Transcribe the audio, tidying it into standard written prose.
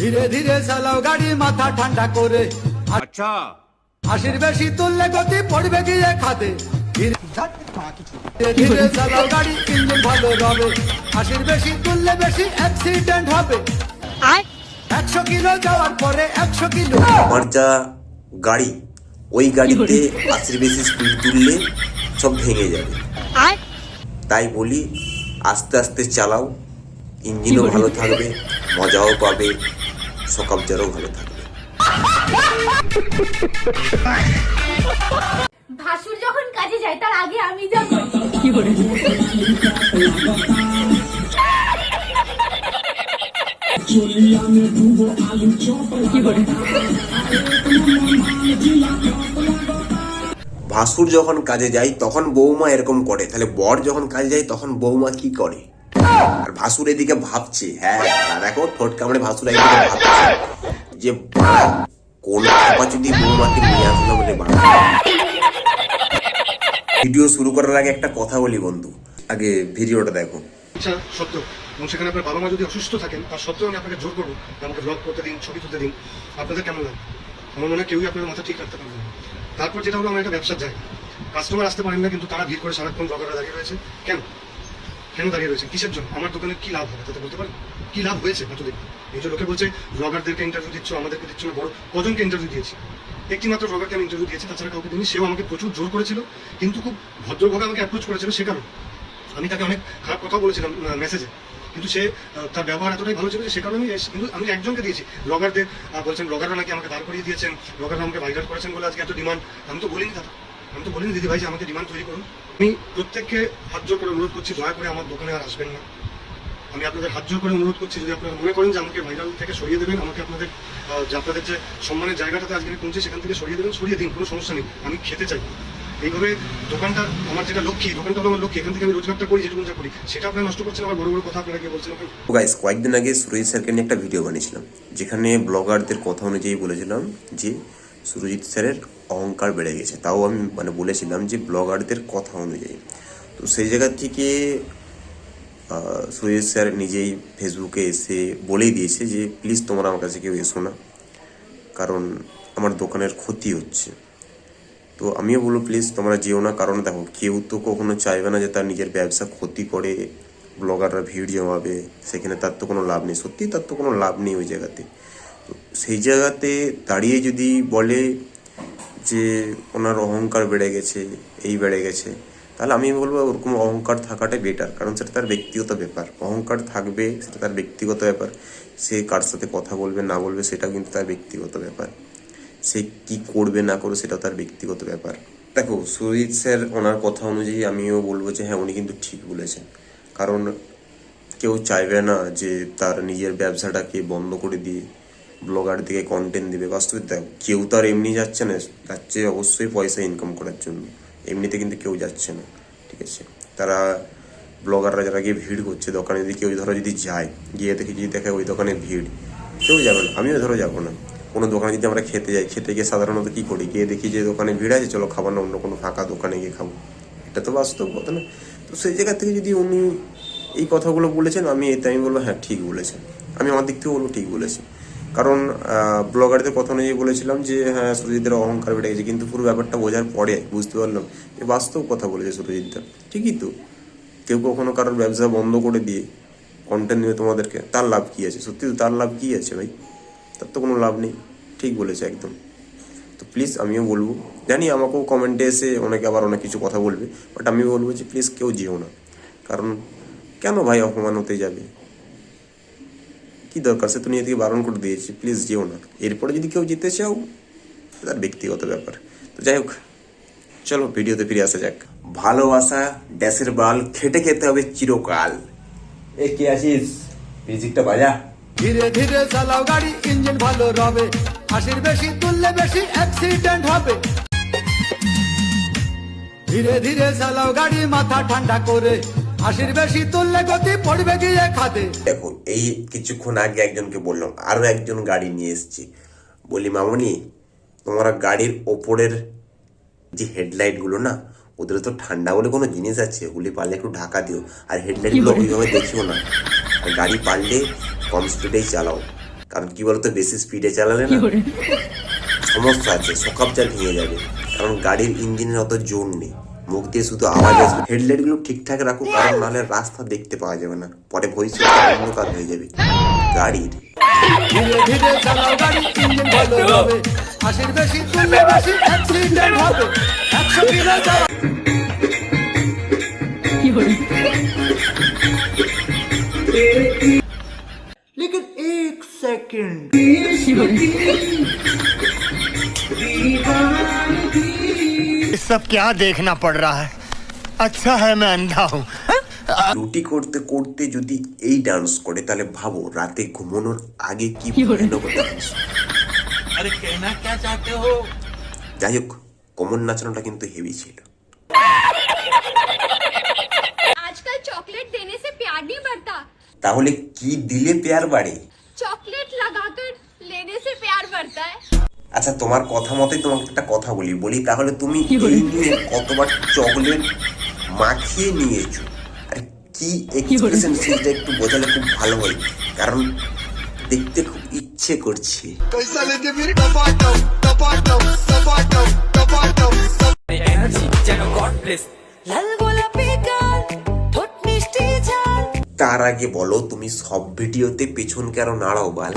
ধীরে ধীরে চালাও গাড়ি মাথা ঠান্ডা করে। আচ্ছা 80 বেশি তুললে গতি পড়বে গিয়ে খাদে। ধীরে ধীরে চালাও গাড়ি ইঞ্জিন ভালো রবে। 80 বেশি তুললে বেশি অ্যাক্সিডেন্ট হবে। 100 কিলো যাওয়ার পরে 100 কিলো। আমার যা গাড়ি, ওই গাড়িতে 80 বেশি স্পিড তুললে সব ভেঙে যাবে। তাই বলি আস্তে আস্তে চালাও, ইঞ্জিনও ভালো থাকবে, মজাও পাবে, সকাবজারও ভালো থাকবে। ভাসুর যখন কাজে যায় তার আগে আমি যা করি। ভাসুর যখন কাজে যায় তখন বৌমা এরকম করে, তাহলে বর যখন কাজে যায় তখন বৌমা কি করে? আর ভাসুর এদিকে ভাবছে, হ্যাঁ দেখো ঠোঁট কামড়ে ভাসুর এদিকে ভাবছে যে কোন খাপা যদি বৌমাকে নিয়ে আসলো বলে। ভিডিও শুরু করার আগে একটা কথা বলি বন্ধু, আগে ভিডিওটা দেখো। আচ্ছা সত্য, এবং সেখানে আপনার বাবা মা যদি অসুস্থ থাকেন তার সত্ত্বেও আমি আপনাকে জোর করবো আমাকে ব্লগ করতে দিন, ছবি তুলতে দিন, আপনাদের কেমন লাগে? আমার মনে হয় কেউই আপনার মাথা ঠিক রাখতে পারবে না। তারপর যেটা হলো, আমার একটা ব্যবসার জায়গা, কাস্টমার আসতে পারেন না কিন্তু তারা ভিড় করে সারাক্ষণ ব্লগাররা দাঁড়িয়ে রয়েছে। কেন কেন দাঁড়িয়ে রয়েছে? কিসের জন্য? আমার দোকানের কি লাভ হবে তাতে বলতে পারেন? কি লাভ হয়েছে এতদিন? এই যে লোকে বলছে ব্লগারদেরকে ইন্টারভিউ দিচ্ছ, আমাদেরকে দিচ্ছ না, বড় কজনকে ইন্টারভিউ দিয়েছি? একটি মাত্র ব্লগারকে আমি ইন্টারভিউ দিয়েছি, তাছাড়া কাউকে দিইনি। সেও আমাকে প্রচুর জোর করেছিল, কিন্তু খুব ভদ্রভাবে আমাকে অ্যাপ্রোচ করেছিল। সে কারণে আমি তাকে অনেক খারাপ কথা বলেছিলাম মেসেজে, কিন্তু সে তার ব্যবহার এতটাই ভালো ছিল যে সে কারণে কিন্তু আমি একজনকে দিয়েছি। ব্লগারদের বলছেন ব্লগাররা নাকি আমাকে দাঁড় করিয়ে দিয়েছেন, ব্লগাররা আমাকে ভাইরাল করেছেন বলে আজকে এত ডিমান্ড। আমি তো বলিনি দাদা, আমি তো বলিনি দিদি ভাই যে আমাকে ডিমান্ড তৈরি করুন। আমি প্রত্যেককে হাত জোর করে অনুরোধ করছি, দয়া করে আমার দোকানে আর আসবেন না। আমি আপনাদের হাত জোর করে অনুরোধ করছি, যদি আপনারা মনে করেন যে আমাকে ভাইরাল থেকে সরিয়ে দেবেন, আমাকে আপনাদের যে সম্মানের জায়গাটাতে আজকে পৌঁছে সেখান থেকে সরিয়ে দেবেন, সরিয়ে দিন, কোনো সমস্যা নেই। আমি খেতে চাই। এইভাবে দোকানটা আমার যেটা লক্ষ্মী, দোকানটা হলো আমার লক্ষ্মী, এখান থেকে আমি রোজগারটা করি, যেটুকু যা করি সেটা আপনারা নষ্ট করছেন। আবার বড় বড় কথা আপনারা গিয়ে বলছেন। গাইস, কয়েকদিন আগে সুরজিৎ স্যারকে নিয়ে একটা ভিডিও বানিয়েছিলাম, যেখানে ব্লগারদের কথা অনুযায়ী বলেছিলাম যে সুরজিৎ স্যারের অহংকার বেড়ে গেছে। তাও আমি বলেছিলাম যে ব্লগারদের কথা অনুযায়ী। তো সেই জায়গা থেকে সুরজিৎ স্যার নিজেই ফেসবুকে এসে বলেই দিয়েছে যে প্লিজ তোমরা আমার কাছে কেউ এসো না, কারণ আমার দোকানের ক্ষতি হচ্ছে। তো আমিও বলবো প্লিজ তোমরা যেও না, কারণ দেখো কেউ তো কখনো চাইবে না যে তার নিজের ব্যবসা ক্ষতি করে ব্লগাররা ভিড় জমাবে, সেখানে তার তো কোনো লাভ নেই। সত্যি তার তো কোনো লাভ নেই ওই জায়গাতে। তো সেই জায়গাতে দাঁড়িয়ে যদি বলে যে ওনার অহংকার বেড়ে গেছে, এই বেড়ে গেছে, তাহলে আমি বলবো ওরকম অহংকার থাকাটাই বেটার, কারণ সেটা তার ব্যক্তিগত ব্যাপার। অহংকার থাকবে, সেটা তার ব্যক্তিগত ব্যাপার। সে কার সাথে কথা বলবে না বলবে সেটাও কিন্তু তার ব্যক্তিগত ব্যাপার। সে কি করবে না করবে সেটাও তার ব্যক্তিগত ব্যাপার। দেখো সুরজিৎ স্যার ওনার কথা অনুযায়ী আমিও বলবো যে হ্যাঁ উনি কিন্তু ঠিক বলেছেন, কারণ কেউ চাইবে না যে তার নিজের ব্যবসাটাকে বন্ধ করে দিয়ে ব্লগার দিকে কন্টেন্ট দিবে। বাস্তবে দেখো কেউ তো আর এমনি যাচ্ছে না, যাচ্ছে অবশ্যই পয়সা ইনকাম করার জন্য, এমনিতে কিন্তু কেউ যাচ্ছে না, ঠিক আছে? তারা ব্লগাররা যারা গিয়ে ভিড় করছে দোকানে, যদি কেউ ধরো যদি যায়, গিয়ে দেখে যদি দেখে ওই দোকানে ভিড়, কেউ যাবে না। আমিও ধরো যাবো না। কোনো দোকানে যদি আমরা খেতে যাই, খেতে গিয়ে সাধারণত কী করি, গিয়ে দেখি যে দোকানে ভিড় আছে, চলো খাবার না অন্য কোনো ফাঁকা দোকানে গিয়ে খাবো। এটা তো বাস্তব কথা না? তো সেই জায়গা থেকে যদি উনি এই কথাগুলো বলেছেন, আমি বলবো হ্যাঁ ঠিক বলেছেন। আমি আমার দিক থেকে বলবো ঠিক বলেছি, কারণ ব্লগারদের কথা অনুযায়ী বলেছিলাম যে হ্যাঁ সুরজিতের অহংকার বেড়ে গেছে, কিন্তু পুরো ব্যাপারটা বোঝার পরে বুঝতে পারলাম যে বাস্তব কথা বলেছে সুরজিৎদা। ঠিকই তো, কেউ কখনো কারোর ব্যবসা বন্ধ করে দিয়ে কন্টেন্ট নিয়ে তোমাদেরকে, তার লাভ কী আছে? সত্যি তো তার লাভ কী আছে ভাই? তার তো কোনো লাভ নেই। ঠিক বলেছে একদম। তো প্লিজ আমিও বলবো, জানি আমাকেও কমেন্টে এসে অনেকে আবার অনেক কিছু কথা বলবে, বাট আমি বলবো যে প্লিজ কেউ যেও না। কারণ কেন ভাই অপমান হতে যাবে? কি দরকার? সে তো নিজে থেকে বারণ করে দিয়েছি, প্লিজ যেও না। এরপরে যদি কেউ যেতে চাও তার ব্যক্তিগত ব্যাপার। তো যাই হোক, চলো ভিডিওতে ফিরে আসা যাক। ভালোবাসা ড্যাশের বাল, খেটে খেতে হবে চিরকাল। এ কে আছিস? মিউজিকটা বাজা। ধীরে ধীরে চালাও গাড়ি ইঞ্জিন ভালো রবে। 80 বেশি তুললে বেশি অ্যাক্সিডেন্ট হবে। ধীরে ধীরে চালাও গাড়ি মাথা ঠান্ডা করে। 80 বেশি তুললে গতি পড়বে গিয়ে খাদে। দেখো এই কিছুক্ষণ আগে একজনকে বললাম, আরো একজন গাড়ি নিয়ে এসেছি, বলি মামনি তোমরা গাড়ির ওপরের যে হেডলাইট গুলো না, ওদের তো ঠান্ডা বলে কোনো জিনিস আছে, ওগুলি পারলে একটু ঢাকা দিও। আর হেডলাইট গুলো ওইভাবে দেখিও না। আর গাড়ি পারলে কম স্পিডেই চালাও, কারণ কি বলতো, বেশি স্পিডে চালালে না সমস্যা আছে, শোকাবজার ভেঙে যাবে। কারণ গাড়ির ইঞ্জিনের অত জোর নেই, মুখ দিয়ে শুধু আওয়াজ আসবে। হেডলাইট গুলো ঠিকঠাক রাখো, কারণ নাহলে রাস্তা দেখতে পাওয়া যাবে না, পরে ভবিষ্যতে অন্ধকার হয়ে যাবে গাড়ির। ধীরে ধীরে চালাও গাড়ি, ইঞ্জিন ভালো হবে। 80 বেশি তুললে বেশি অ্যাক্সিডেন্ট হবে। 100 কিলো চালাও। लेकिन एक सेकंड ये सब क्या देखना पड़ रहा है? अच्छा है मैं अंधा हूँ। রুটি করতে করতে যদি এই ডান্স করে, তাহলে ভাবো রাতে ঘুমানোর আগে কি ভয়ানক ডান্স। अरे कहना क्या चाहते हो? যাই হোক, কমন নাচানোটা কিন্তু হেভি ছিল। आजकल चॉकलेट देने से प्यार नहीं बढ़ता, তাহলে কি দিলে পেয়ার বাড়ে? चॉकलेट लगाकर लेने से प्यार बढ़ता है। আচ্ছা, তোমার কথা মতোই তোমাকে একটা কথা বলি তাহলে তুমি এই নিয়ে কতবার চকলেট মাখিয়ে নিয়েছো? আর কি এক্সপ্রেশন, সেটা একটু বোঝালে খুব ভালো হয়, কারণ দেখতে খুব ইচ্ছে করছে। তার আগে বলো, তুমি সব ভিডিওতে পেছন কেন নাড়াও বাল?